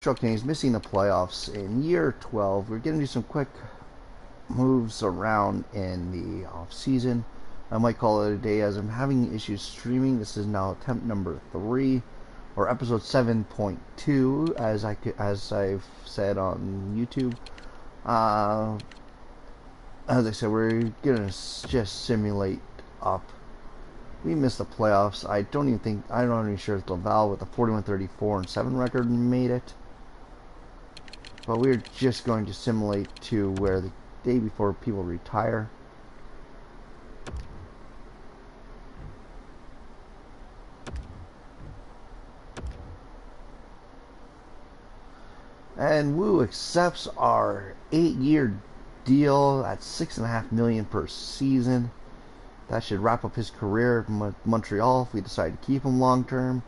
Canadiens missing the playoffs in year 12. We're going to do some quick moves around in the off season. I might call it a day as I'm having issues streaming. This is now attempt number 3 or episode 7.2 as I've said on YouTube. As I said, we're going to just simulate up. We missed the playoffs. I'm not even sure if Laval with a 41-34-7 record made it. But we're just going to simulate to where the day before people retire. And Wu accepts our 8-year deal at $6.5 million per season. That should wrap up his career in Montreal if we decide to keep him long term.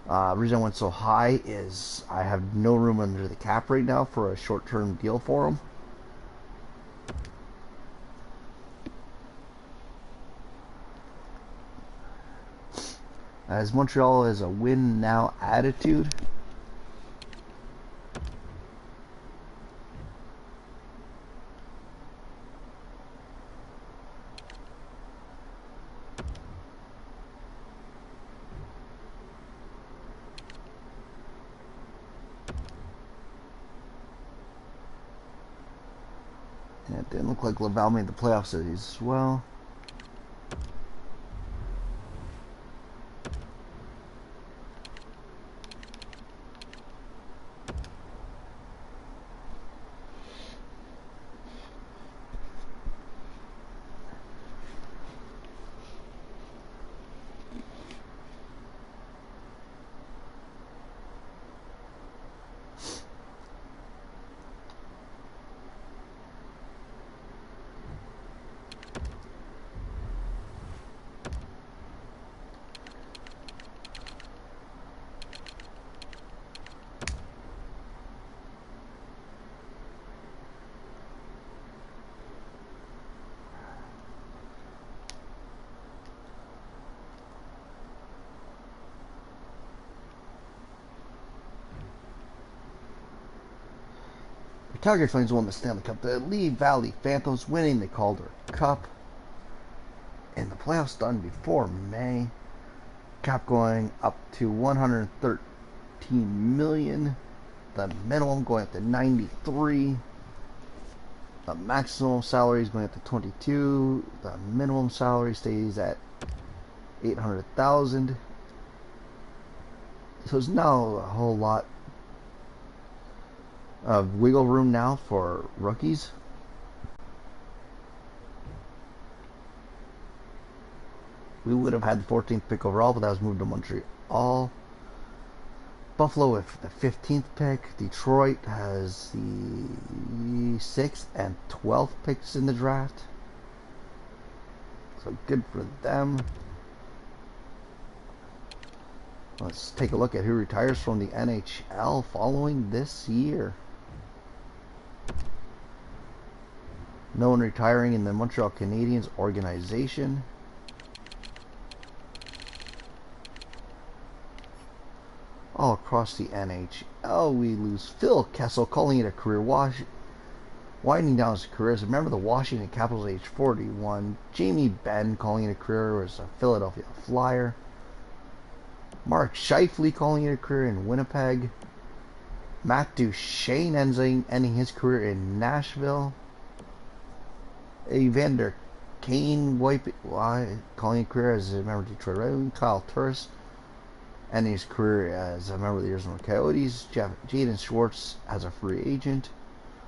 The reason I went so high is I have no room under the cap right now for a short-term deal for him. As Montreal has a win-now attitude. And it didn't look like Laval made the playoffs as well. Calgary Flames won the Stanley Cup. The Lee Valley Phantoms winning the Calder Cup. And the playoffs done before May. Cap going up to $113 million. The minimum going up to $93. The maximum salary is going up to $22. The minimum salary stays at $800,000. So it's now a whole lot of wiggle room now for rookies. We would have had the 14th pick overall, but that was moved to Montreal. Buffalo with the 15th pick. Detroit has the 6th and 12th picks in the draft. So good for them. Let's take a look at who retires from the NHL following this year. No one retiring in the Montreal Canadiens organization. All across the NHL, we lose Phil Kessel, calling it a career, winding down his career as a member of the Washington Capitals, age 41. Jamie Benn, calling it a career as a Philadelphia Flyer. Mark Scheifele, calling it a career in Winnipeg. Matt Duchene ending his career in Nashville. Evander Kane calling it a career as a member of Detroit Red Wings. Kyle Turris ending his career as a member of the Arizona Coyotes. Jaden Schwartz as a free agent.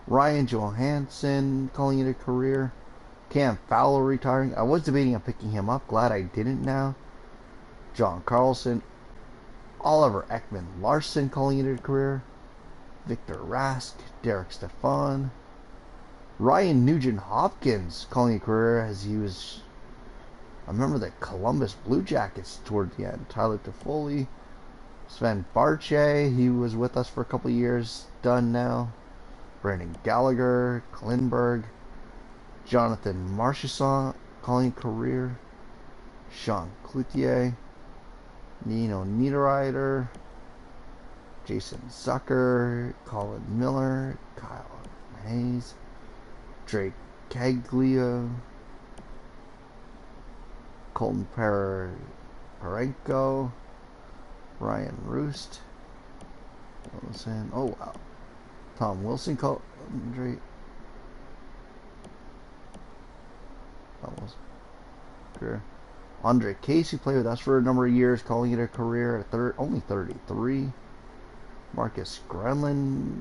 Ryan Johansson calling it a career. Cam Fowler retiring. I was debating on picking him up. Glad I didn't now. John Carlson. Oliver Ekman-Larsson calling it a career. Victor Rask. Derek Stepan. Ryan Nugent-Hopkins calling it a career as he was a member of the Columbus Blue Jackets toward the end. Tyler Toffoli. Sven Barche, he was with us for a couple years, done now. Brandon Gallagher, Klinberg. Jonathan Marchessault calling it a career. Sean Cloutier. Nino Niederreiter, Jason Zucker, Colin Miller, Kyle Hayes, Drake Caglio, Colton Parenko, Ryan Roost, Wilson. Oh wow, Tom Wilson, Andre. Andre Casey played with us for a number of years, calling it a career at only 33. Marcus Grenlin.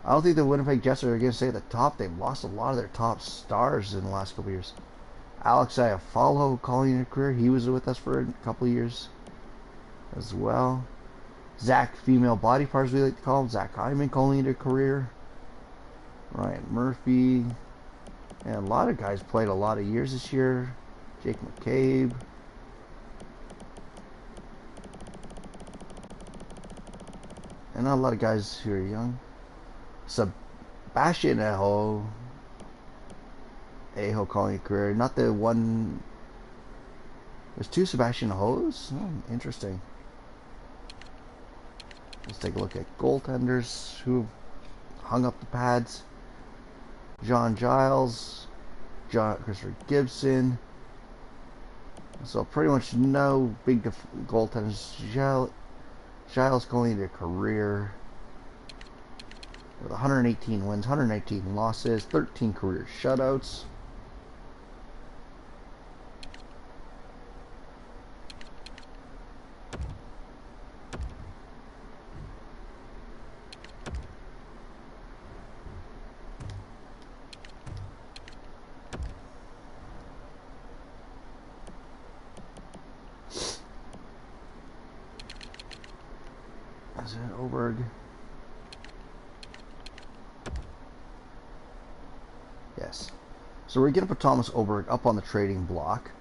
I don't think the Winnipeg Jets are going to stay at the top. They've lost a lot of their top stars in the last couple of years. Alex Iafallo calling it a career. He was with us for a couple of years as well. Zach, female body parts we like to call him. Zach Hyman calling it a career. Ryan Murphy. And a lot of guys played a lot of years this year. Jake McCabe. And not a lot of guys who are young. Sebastian Aho calling a career. Not the one. There's two Sebastian Ahos? Oh, interesting. Let's take a look at goaltenders who hung up the pads. John Giles, Christopher Gibson. So pretty much no big goaltenders. Giles calling it a career with 118 wins, 118 losses, 13 career shutouts. Is it Oberg? Yes. So we're going to put Thomas Oberg up on the trading block.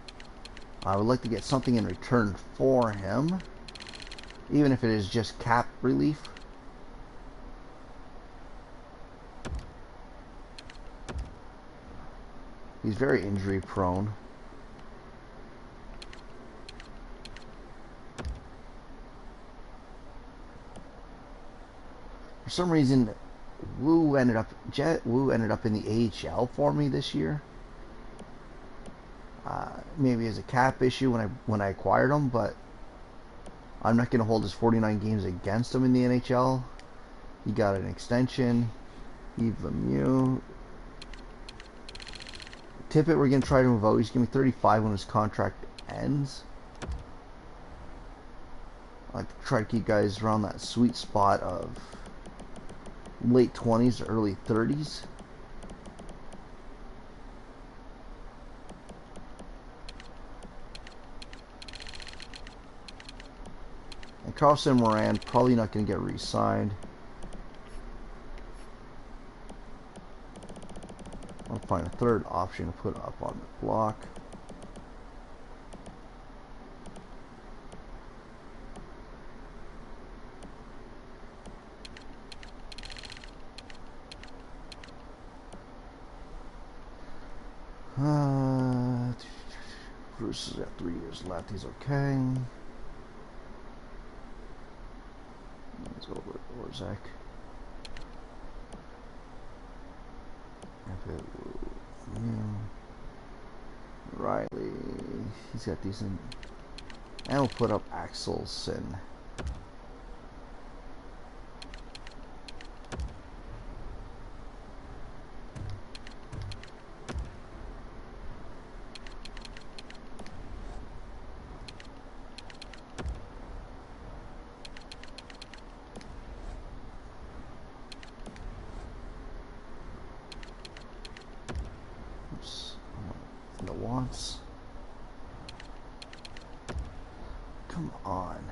I would like to get something in return for him, even if it is just cap relief. He's very injury prone. For some reason, Jet Wu ended up in the AHL for me this year. Maybe as a cap issue when I acquired him, but I'm not going to hold his 49 games against him in the NHL. He got an extension. Yves Lemieux. Tippett, we're going to try to move out. He's going to be 35 when his contract ends. I like to try to keep guys around that sweet spot of late 20s to early 30s. And Carlson Moran probably not going to get re-signed. I'll find a third option to put up on the block. Bruce has got 3 years left. He's okay. Let's go over to Orzak. Riley. He's got decent. And we'll put up Axelson. The wants. Come on.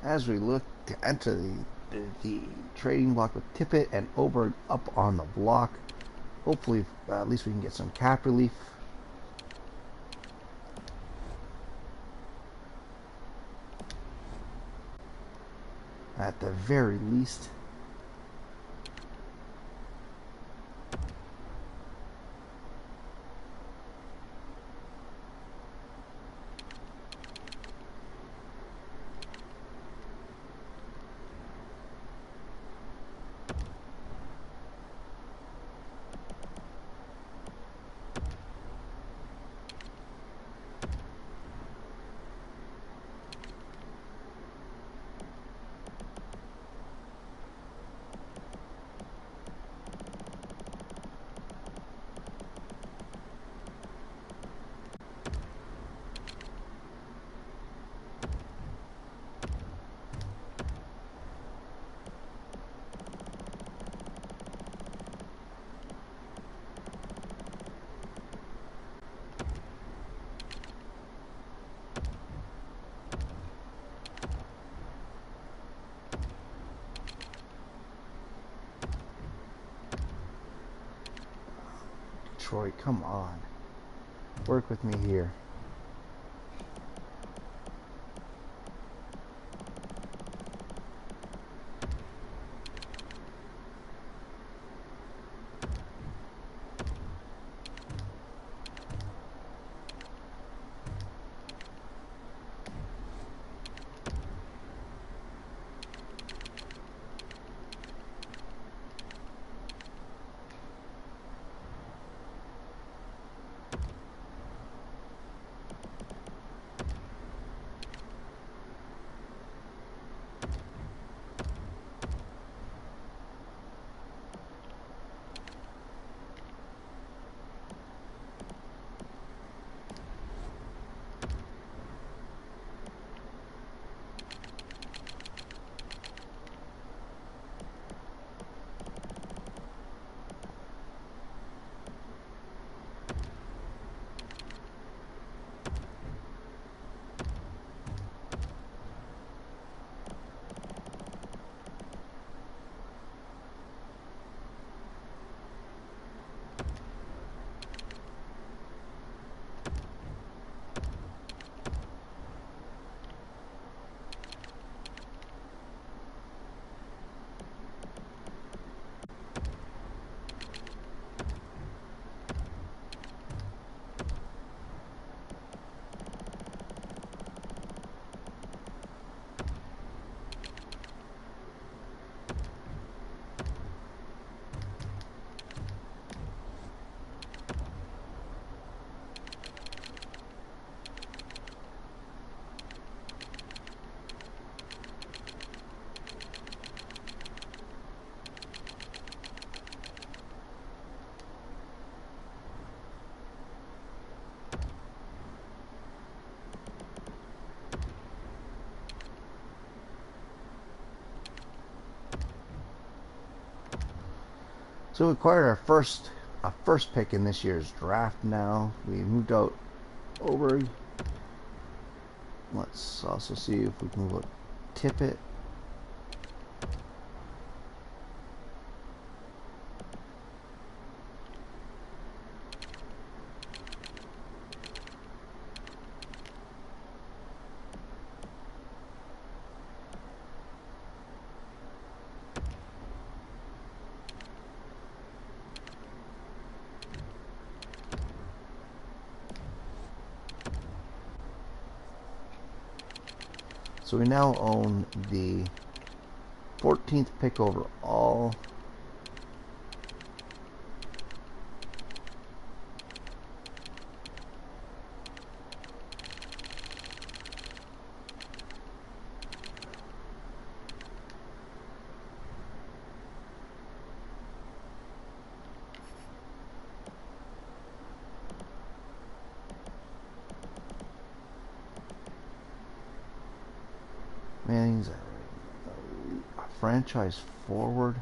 as we look to enter the trading block with Tippett and Oberg up on the block. Hopefully, at least we can get some cap relief. At the very least. Troy, come on. Work with me here. So we acquired our first pick in this year's draft now. We moved out over. Let's also see if we can move out Tippett. So we now own the 14th pick overall. Man, he's a franchise forward.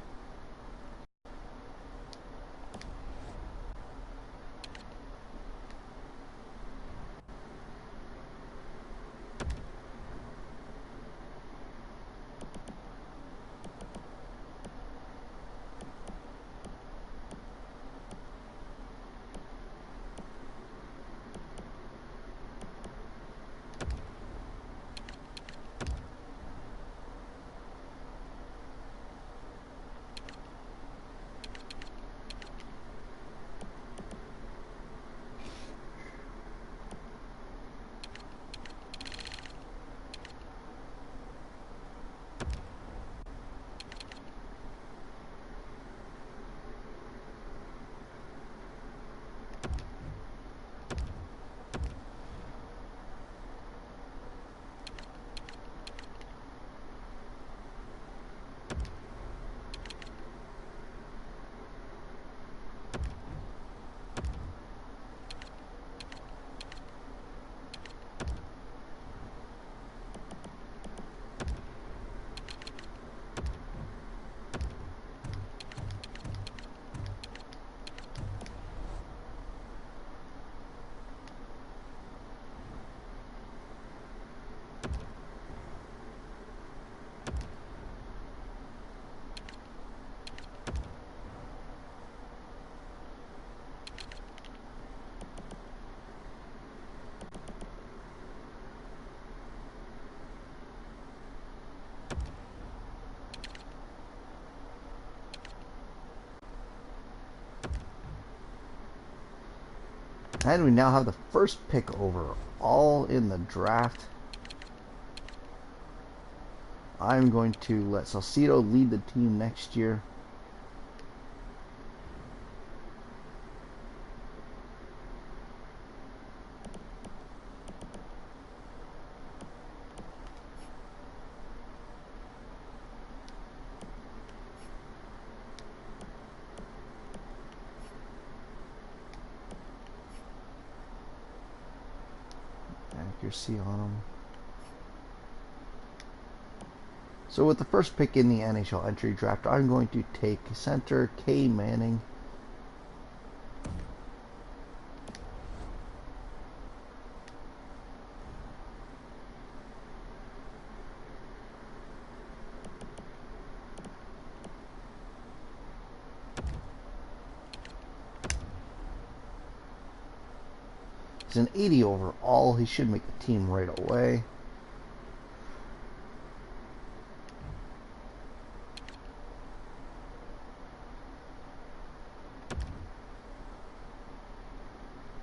And we now have the first pick overall in the draft. I'm going to let Salcido lead the team next year. Accuracy on him. So with the first pick in the NHL entry draft, I'm going to take center K. Manning. He's an 80 overall. He should make the team right away.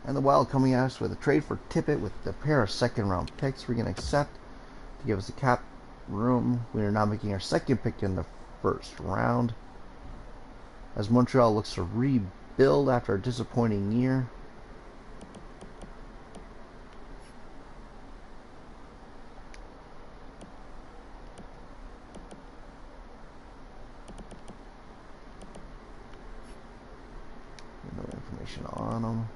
And the Wild coming at us with a trade for Tippett with a pair of second-round picks we're going to accept to give us a cap room. We are now making our second pick in the first round as Montreal looks to rebuild after a disappointing year. No information on them.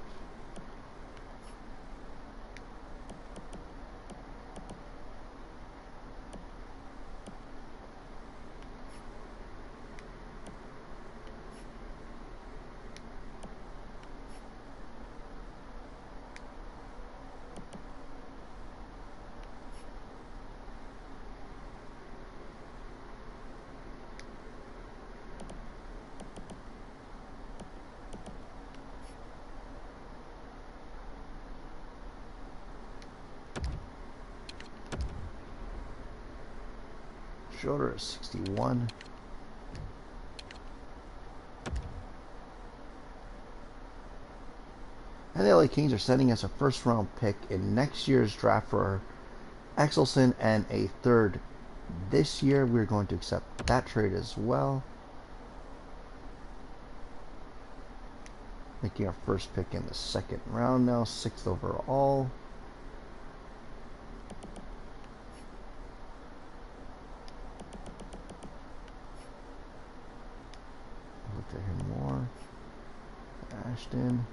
Schroeder is 61. And the LA Kings are sending us a first round pick in next year's draft for Axelson and a third this year. We're going to accept that trade as well. Making our first pick in the second round now, 6th overall. Look at him more. Ashton.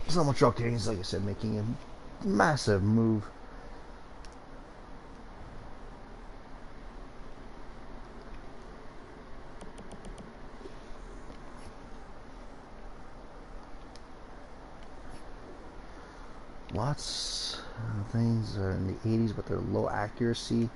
So Montreal Canadiens, like I said, making a massive move. Lots of things are in the 80s, but they're low accuracy.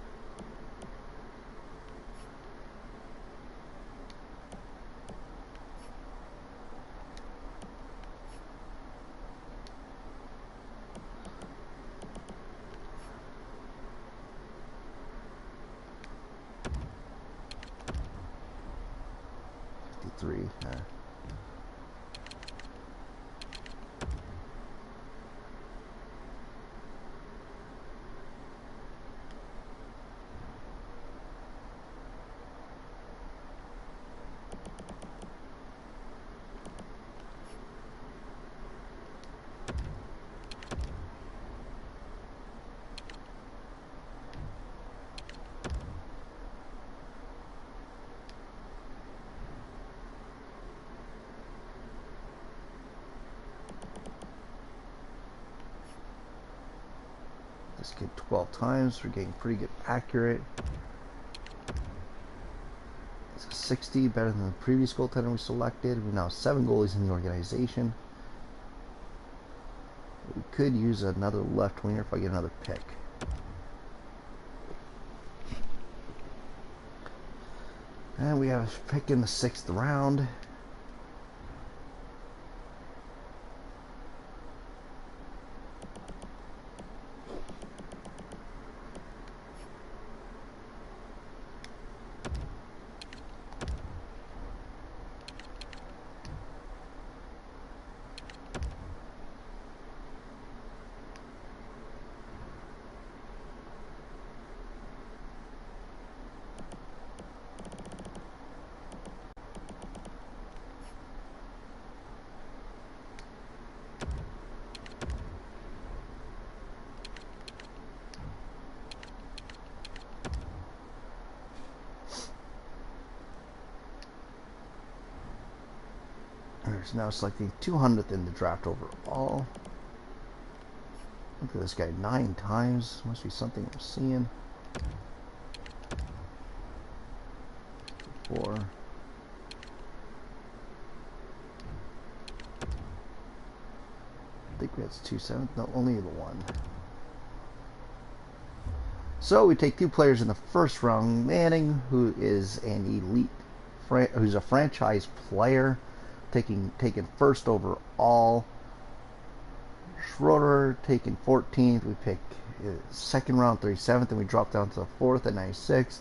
Three. This kid 12 times. We're getting pretty good accurate. It's a 60, better than the previous goaltender we selected. We now have 7 goalies in the organization. We could use another left winger if I get another pick. And we have a pick in the 6th round. Flyers now selecting 200th in the draft overall. Look at this guy 9 times. Must be something I'm seeing. 4. I think that's 2-7. No, only the 1. So we take 2 players in the first round. Manning, who is an elite, who's a franchise player, taken first overall. Schroeder taken 14th. We pick second round 37th, and we drop down to the 4th at 96th.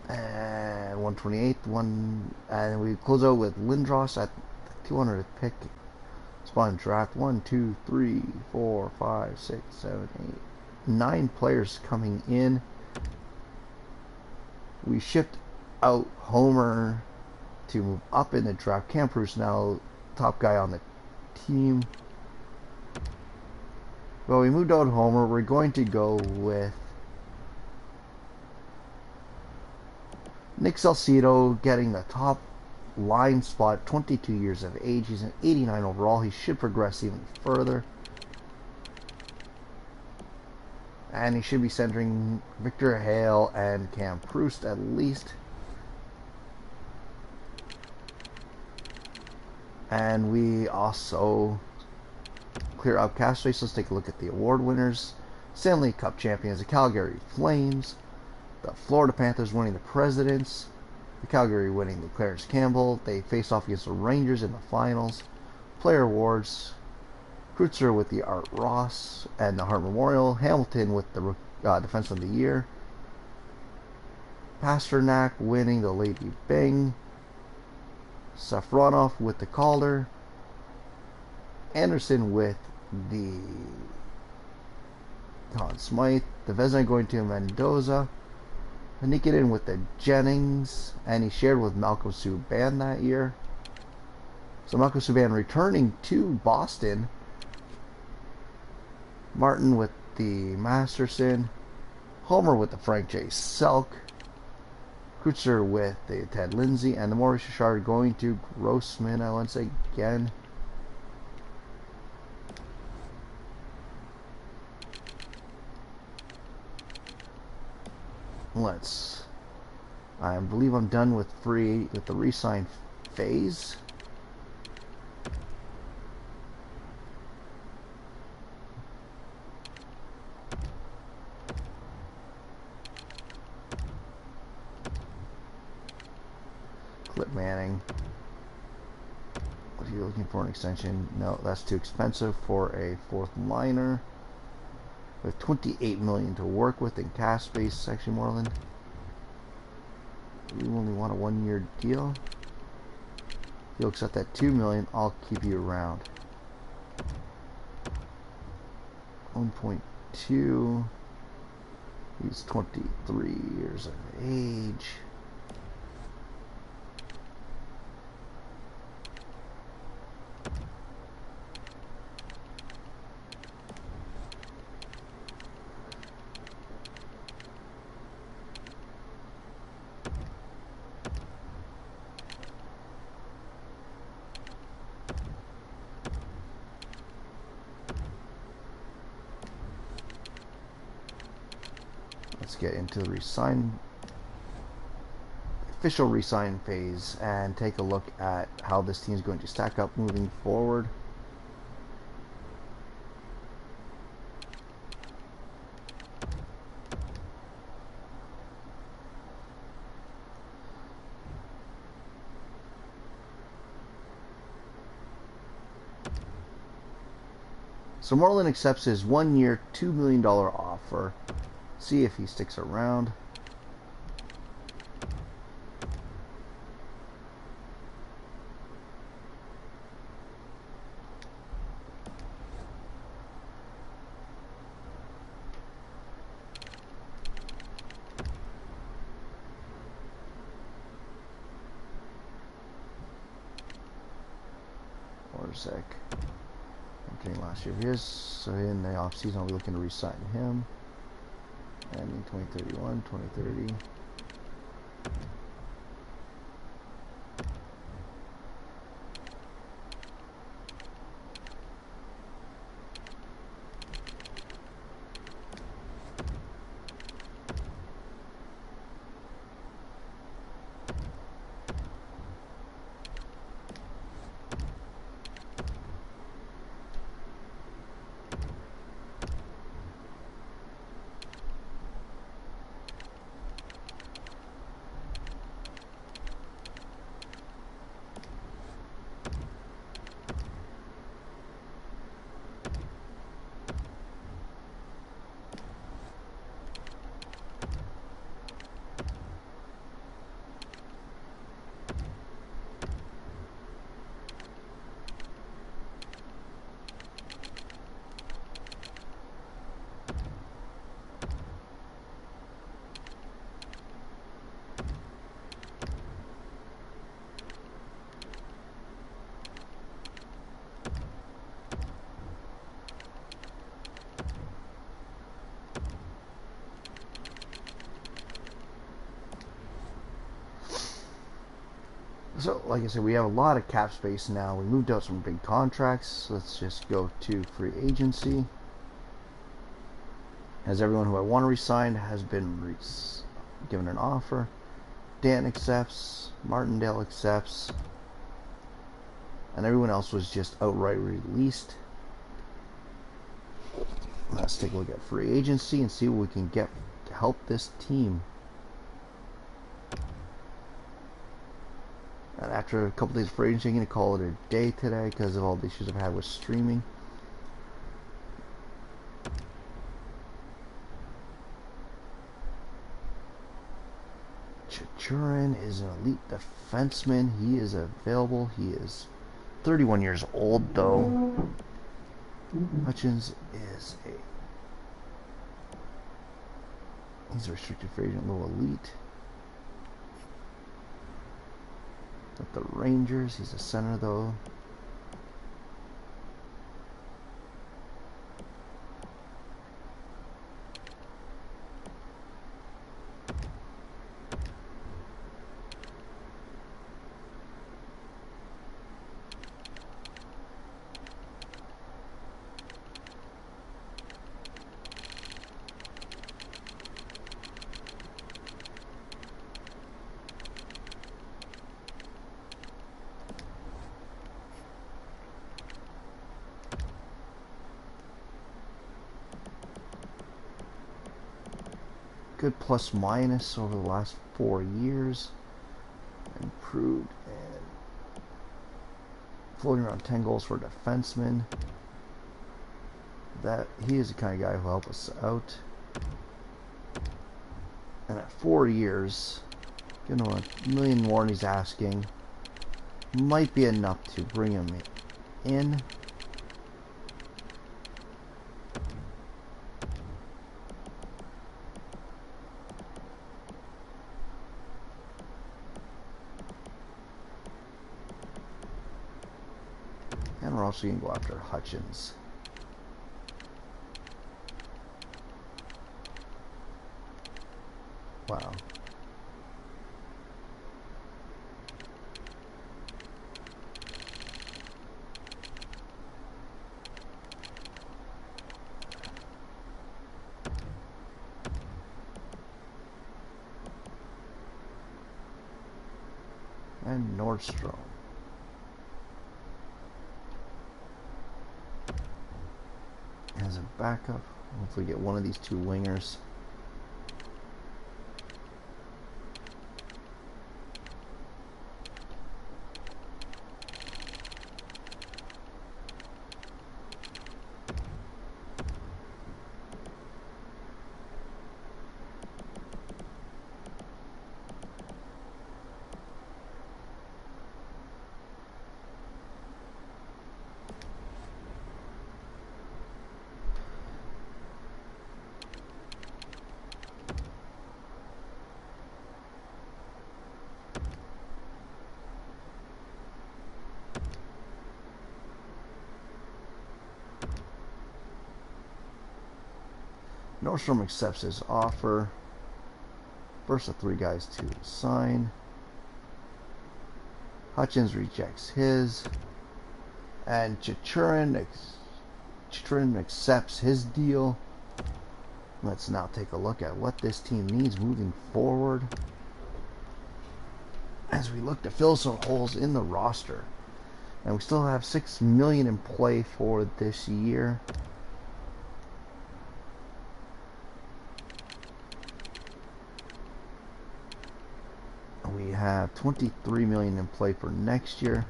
And 128th, and we close out with Lindros at the 200th pick. Spawn draft 1, 2, 3, 4, 5, 6, 7, 8, 9 players coming in. We shipped out Homer to move up in the draft. Cam Bruce now top guy on the team. Well, we moved out Homer. We're going to go with Nick Salcido getting the top line spot, 22 years of age. He's an 89 overall. He should progress even further. And he should be centering Victor Hale and Cam Proust at least. And we also clear out cap space. Let's take a look at the award winners. Stanley Cup champions, the Calgary Flames. The Florida Panthers winning the Presidents. The Calgary winning the Clarence Campbell. They face off against the Rangers in the finals. Player awards. Kreutzer with the Art Ross and the Hart Memorial. Hamilton with the Defenseman of the Year. Pasternak winning the Lady Byng. Safronov with the Calder. Anderson with the Conn Smythe. The Vezina going to Mendoza. Nikitanen with the Jennings, and he shared with Malcolm Subban that year. So Malcolm Subban returning to Boston. Martin with the Masterson. Homer with the Frank J. Selk. Kreutzer with the Ted Lindsay, and the Maurice Richard going to Grossman once again. I believe I'm done with the re-sign phase. Clip Manning. If you're looking for an extension, no, that's too expensive for a 4th liner. We have $28 million to work with in cash space, actually, Moreland. We only want a 1-year deal. If you'll accept that $2 million, I'll keep you around. 1.2. He's 23 years of age. Let's get into the official re-sign phase and take a look at how this team is going to stack up moving forward. So Moreland accepts his 1-year, $2 million offer. See if he sticks around. Orzek. Okay, last year of his. So in the offseason, I'll be looking to re-sign him. And in 2031, 2030. So, like I said, we have a lot of cap space now. We moved out some big contracts. Let's just go to free agency. As everyone who I want to resign has been given an offer. Dan accepts. Martindale accepts. And everyone else was just outright released. Let's take a look at free agency and see what we can get to help this team. And after a couple days of free agency, I'm going to call it a day today because of all the issues I've had with streaming. Chichurin is an elite defenseman. He is available. He is 31 years old, though. Hutchins is he's a restricted free agent, low elite. With the Rangers, he's a center, though. Good plus minus over the last 4 years. Improved and floating around 10 goals for a defenseman. That he is the kind of guy who will help us out. And at 4 years, giving him $1 million more than he's asking, might be enough to bring him in. And we're also going to go after Hutchins. Wow. And Nordstrom. As a backup, hopefully get one of these two wingers. Nordstrom accepts his offer. First of 3 guys to sign. Hutchins rejects his. And Chichurin accepts his deal. Let's now take a look at what this team needs moving forward as we look to fill some holes in the roster. And we still have $6 million in play for this year. We have $23 million in play for next year.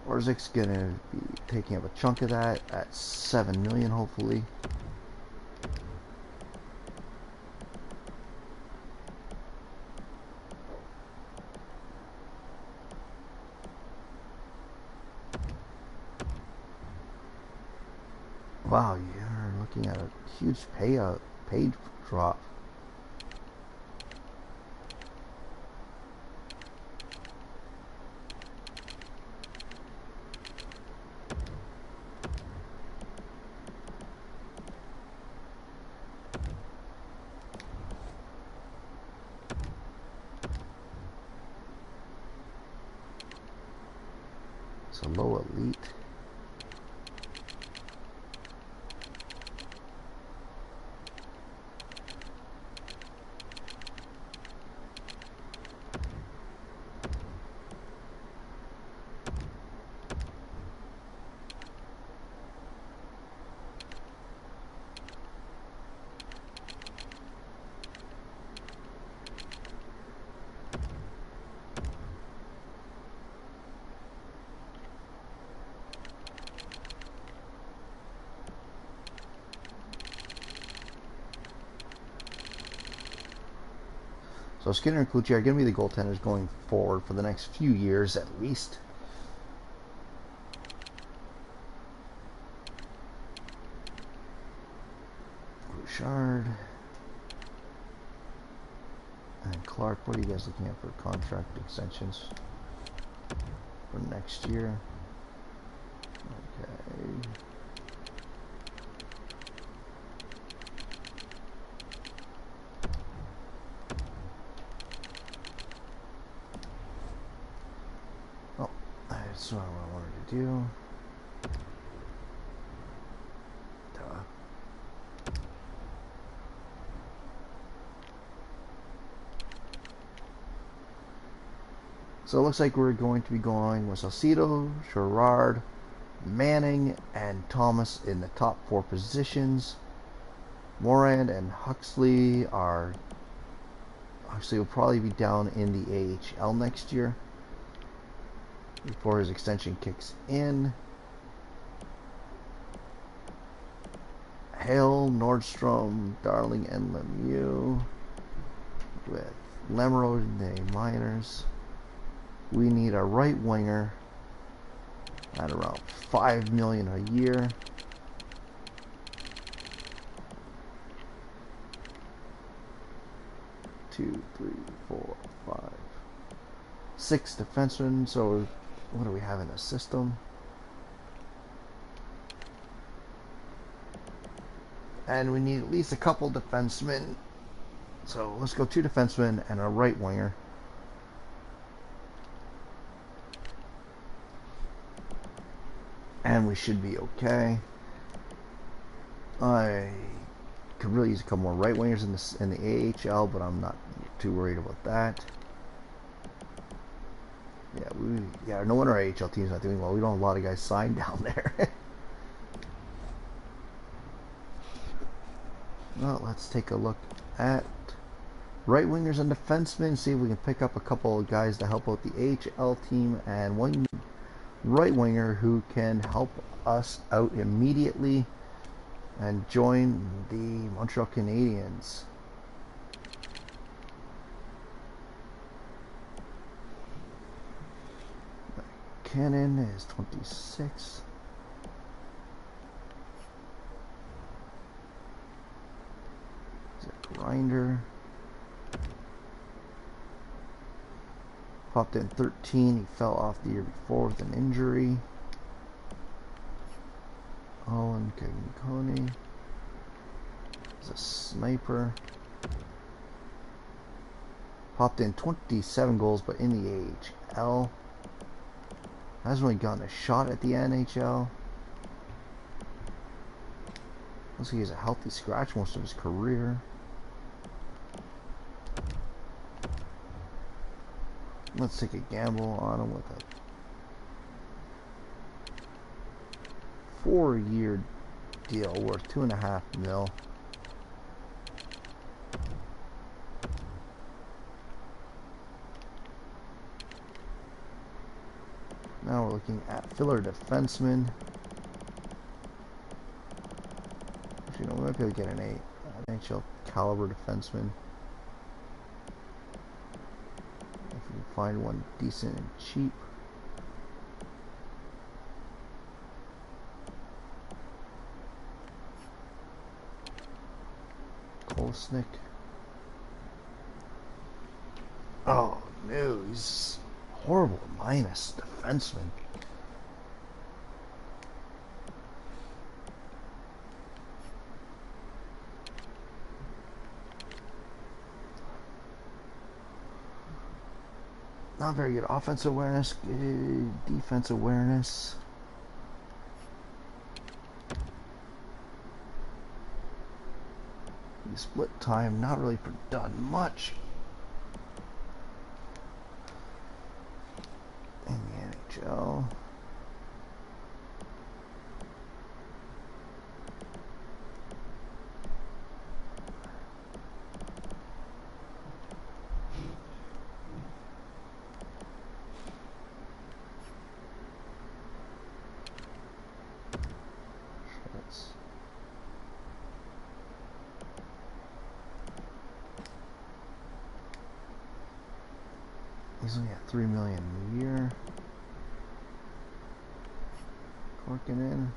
Orzik's gonna be taking up a chunk of that at $7 million, hopefully. Wow, you're looking at a huge paid drop. a low elite. So Skinner and Kluchi are going to be the goaltenders going forward for the next few years at least. Bouchard and Clark, what are you guys looking at for contract extensions for next year? Okay. Oh, that's not what I wanted to do. So it looks like we're going to be going with Salcido, Gerard, Manning, and Thomas in the top 4 positions. Moran and Huxley will probably be down in the AHL next year before his extension kicks in. Hale, Nordstrom, Darling, and Lemieux with Lemro in the minors. We need a right winger at around $5 million a year. Two, three, four, 5, 6 defensemen. So what do we have in the system? And we need at least a couple defensemen. So let's go 2 defensemen and a right winger. And we should be okay. I could really use a couple more right wingers in the AHL, but I'm not too worried about that. Yeah, no wonder our AHL team's not doing well. We don't have a lot of guys signed down there. Well, let's take a look at right wingers and defensemen. See if we can pick up a couple of guys to help out the AHL team and one right winger who can help us out immediately and join the Montreal Canadiens. Cannon is 26. Is a grinder. Popped in 13. He fell off the year before with an injury. Owen Kevin is a sniper. Popped in 27 goals, but in the AHL. Hasn't really gotten a shot at the NHL. Looks like he's a healthy scratch most of his career. Let's take a gamble on him with a 4-year deal worth $2.5 million. Now we're looking at filler defenseman. Actually, no, we might be able to get an NHL caliber defenseman. If we can find one decent and cheap. Kolesnik. Oh no, he's horrible minus defenseman. Not very good offensive awareness, good defense awareness. Split time, not really done much in the NHL. He's only at $3 million a year. Corking in.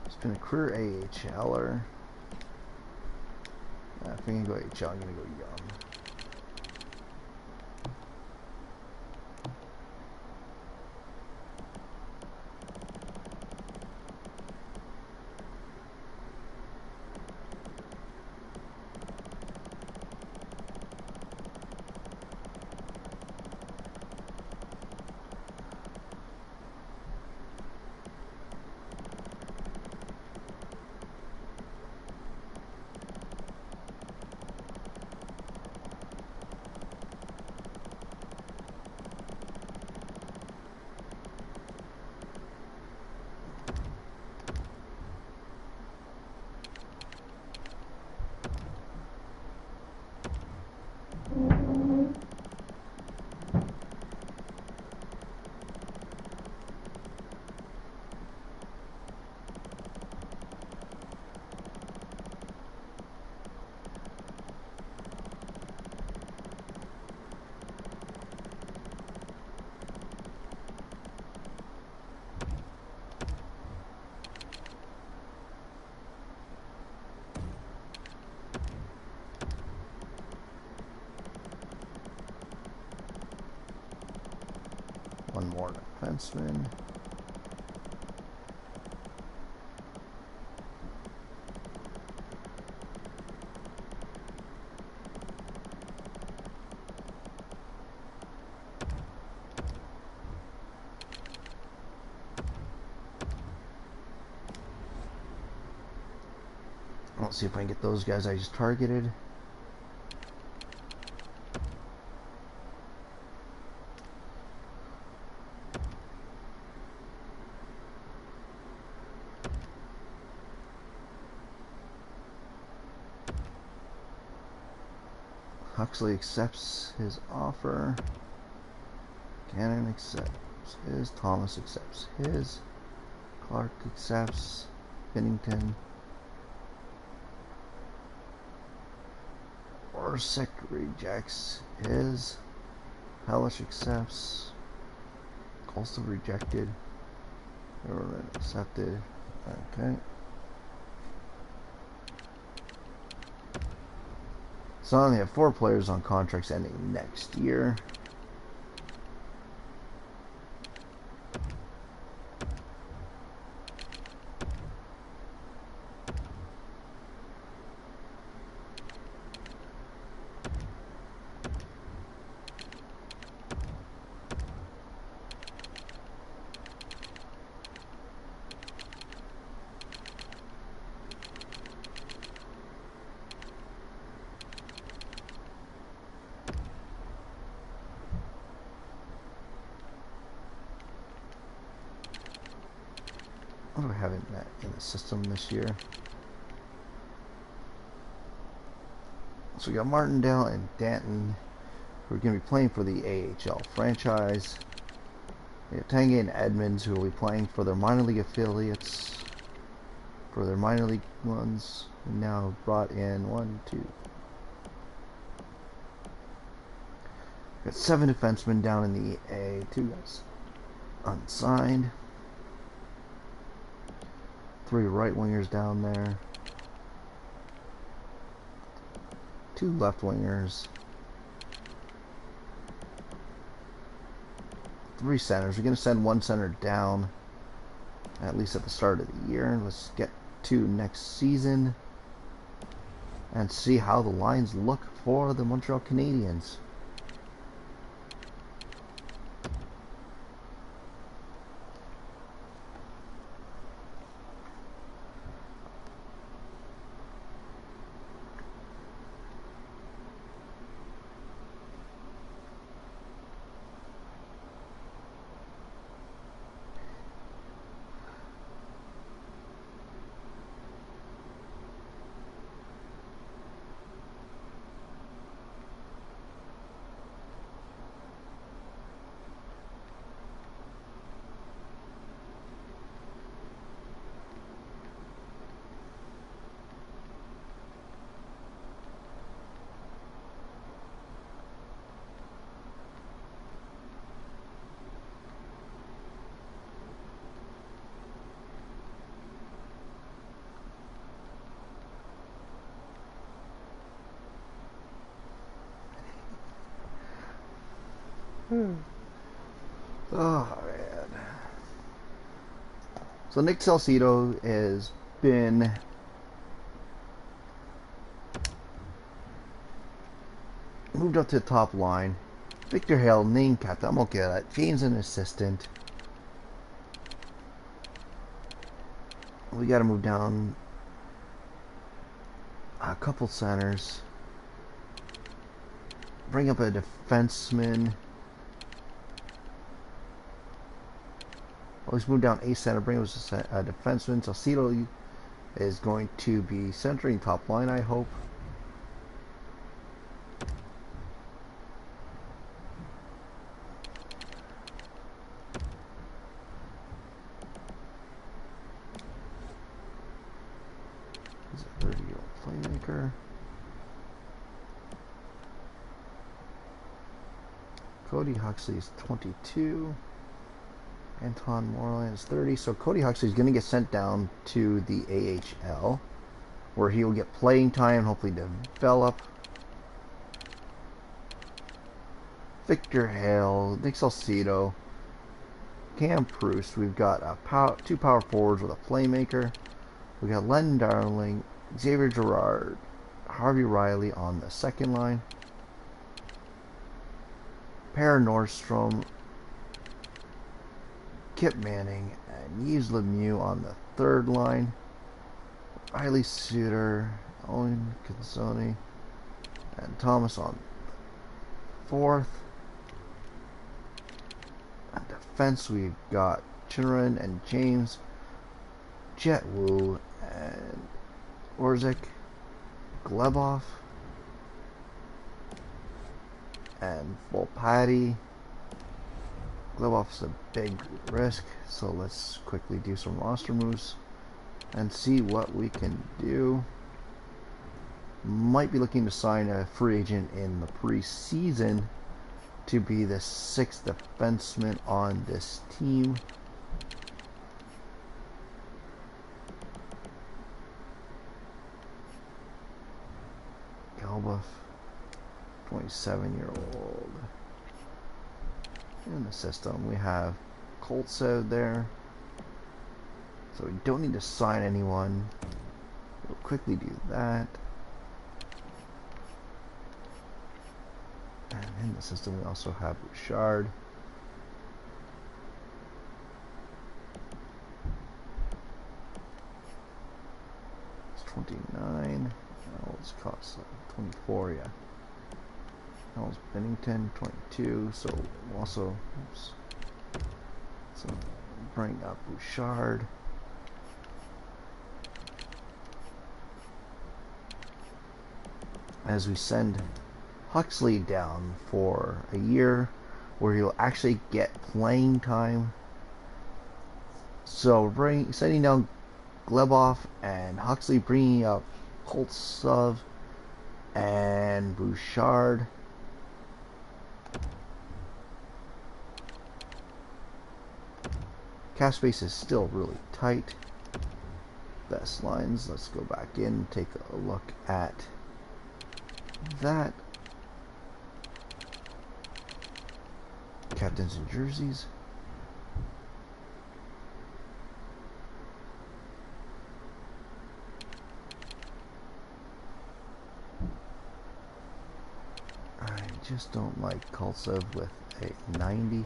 He's been a career AHLer. If I'm gonna go AHL, I'm gonna go young. One more defenseman. Let's see if I can get those guys I just targeted. Huxley accepts his offer. Cannon accepts his. Thomas accepts his. Clark accepts. Bennington. Orsic rejects his. Hellish accepts. Also rejected. Everyone accepted. Okay. So I only have 4 players on contracts ending next year. What do I have in the system this year? So we got Martindale and Danton, who are going to be playing for the AHL franchise. We have Tanguay and Edmonds, who will be playing for their minor league affiliates, for their minor league ones. We now brought in 1, 2. Got 7 defensemen down in the A, 2 guys unsigned. 3 right wingers down there. 2 left wingers. 3 centers. We're going to send 1 center down, at least at the start of the year. Let's get 2 next season. and see how the lines look for the Montreal Canadiens. Oh man. So Nick Salcido has been moved up to the top line. Victor Hale, name captain. I'm okay with that. James, an assistant. We got to move down a couple centers. Bring up a defenseman. Let's move down a center. Bring up a defenseman. Salcido is going to be centering top line, I hope. He's a 30-year-old playmaker. Cody Huxley is 22. Anton Moreland is 30. So Cody Huxley is going to get sent down to the AHL, where he will get playing time and hopefully develop. Victor Hale, Nick Salcido, Cam Proust. We've got two power forwards with a playmaker. We got Len Darling, Xavier Girard, Harvey Riley on the second line. Per Nordstrom, Kip Manning, and Yves Lemieux on the third line. Riley Suter, Owen Kinsoni, and Thomas on fourth. On defense, we've got Chinran and James, Jet Wu, and Orzik, Glebov, and Volpatti. Glebov's a big risk, so let's quickly do some roster moves and see what we can do. Might be looking to sign a free agent in the preseason to be the 6th defenseman on this team. Galbuff, 27-year-old. In the system, we have Koltsev there, so we don't need to sign anyone. We'll quickly do that. And in the system, we also have Bouchard. It's 29. Oh, it's cost 24, yeah. That was Bennington, 22. So we'll also bring up Bouchard. As we send Huxley down for a year, where he'll actually get playing time. So sending down Glebov and Huxley, bringing up Koltsov and Bouchard. Cap space is still really tight. Best lines. Let's go back in and take a look at that. Captains and jerseys. just don't like Kulsev with a 90.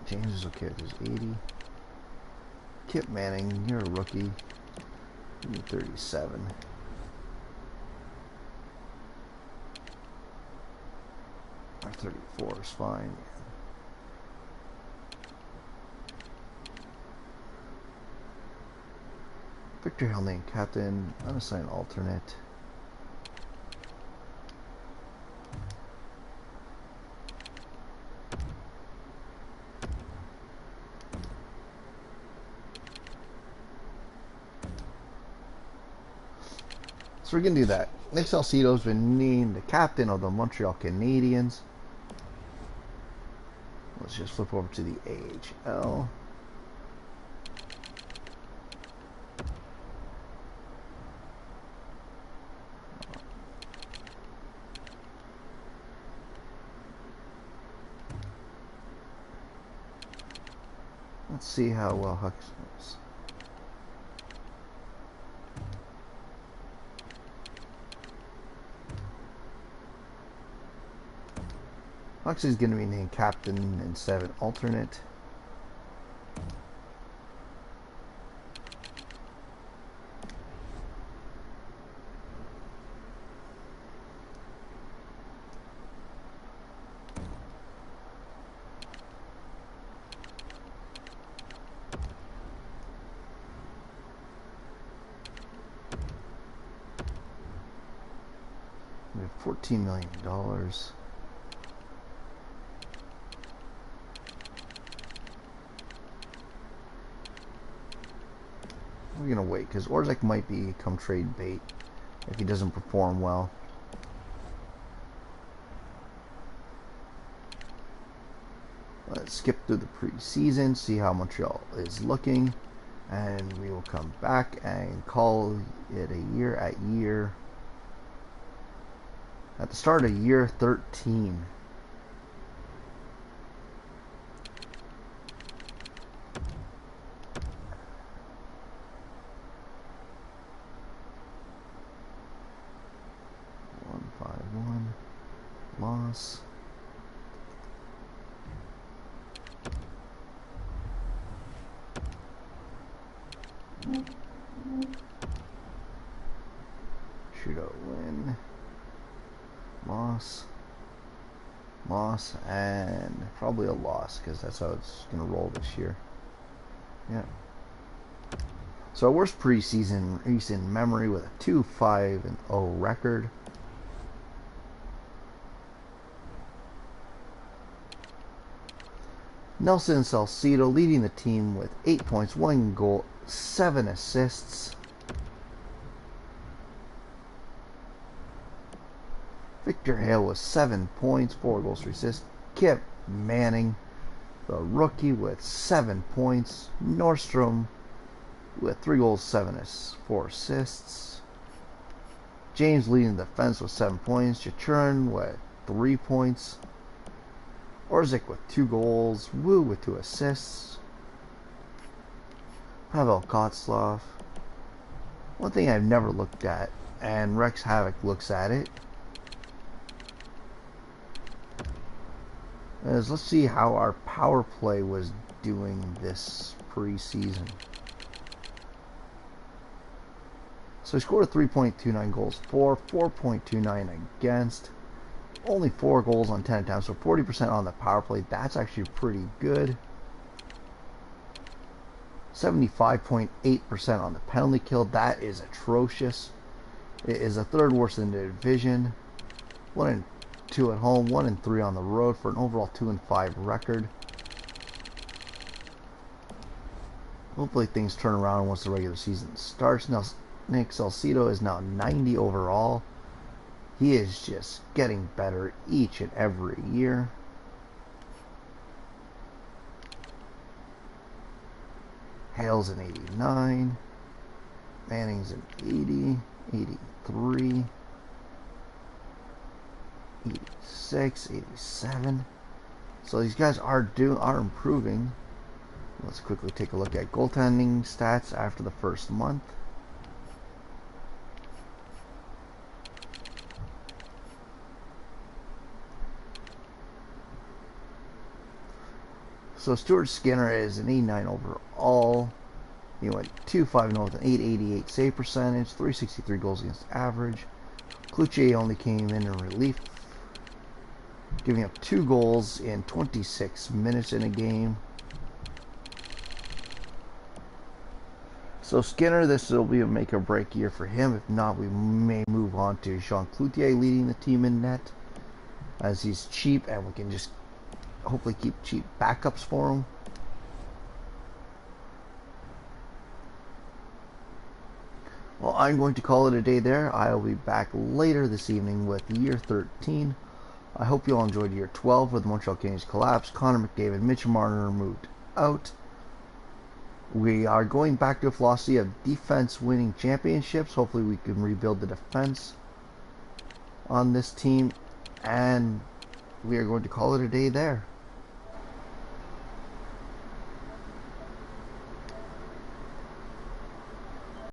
James is okay with his 80. Kip Manning, you're a rookie. You need 37. Or 34 is fine. Victor Hellman, captain, unassigned alternate. So we're going to do that. Nick Salcido's been named the captain of the Montreal Canadiens. Let's just flip over to the AHL. Let's see how well Hucks is. Hucks is going to be named captain instead of an alternate. We have $14 million. We're going to wait because Orzik might become trade bait if he doesn't perform well. Let's skip through the preseason, see how Montreal is looking, and we will come back and call it a year at the start of year 13. Loss. Shootout win. Loss, and probably a loss because that's how it's going to roll this year. Yeah. So our worst preseason recent memory with a 2-5-0 record. Nelson Salcido leading the team with 8 points, 1 goal, 7 assists. Victor Hale with 7 points, 4 goals, 3 assists. Kip Manning, the rookie, with 7 points. Nordstrom with 3 goals, 4 assists. James leading the defense with 7 points. Jachurin with 3 points. Orzik with 2 goals. Wu with 2 assists. Pavel Kotzlov. One thing I've never looked at, and Rex Havoc looks at it, is let's see how our power play was doing this preseason. So he scored 3.29 goals for, 4.29 against. Only 4 goals on 10 attempts, so 40% on the power play. That's actually pretty good. 75.8% on the penalty kill. That is atrocious. It is the 3rd worst in the division. 1-2 at home, 1-3 on the road for an overall 2-5 record. Hopefully things turn around once the regular season starts. Now, Nick Salcido is now 90 overall. He is just getting better each and every year. Hale's an 89. Manning's an 80, 83, 86, 87. So these guys are improving. Let's quickly take a look at goaltending stats after the first month. So Stuart Skinner is an 89 overall. He went 2-5-0 with an 888 save percentage, 363 goals against average. Cloutier only came in relief, giving up 2 goals in 26 minutes in a game. So Skinner, this will be a make or break year for him. If not, we may move on to Jean Cloutier leading the team in net, as he's cheap and we can just hopefully keep cheap backups for him. Well, I'm going to call it a day there. I'll be back later this evening with year 13. I hope you all enjoyed year 12 where the Montreal Canadiens collapsed. Connor McDavid, Mitch Marner moved out. We are going back to a philosophy of defense winning championships. Hopefully we can rebuild the defense on this team. And we are going to call it a day there.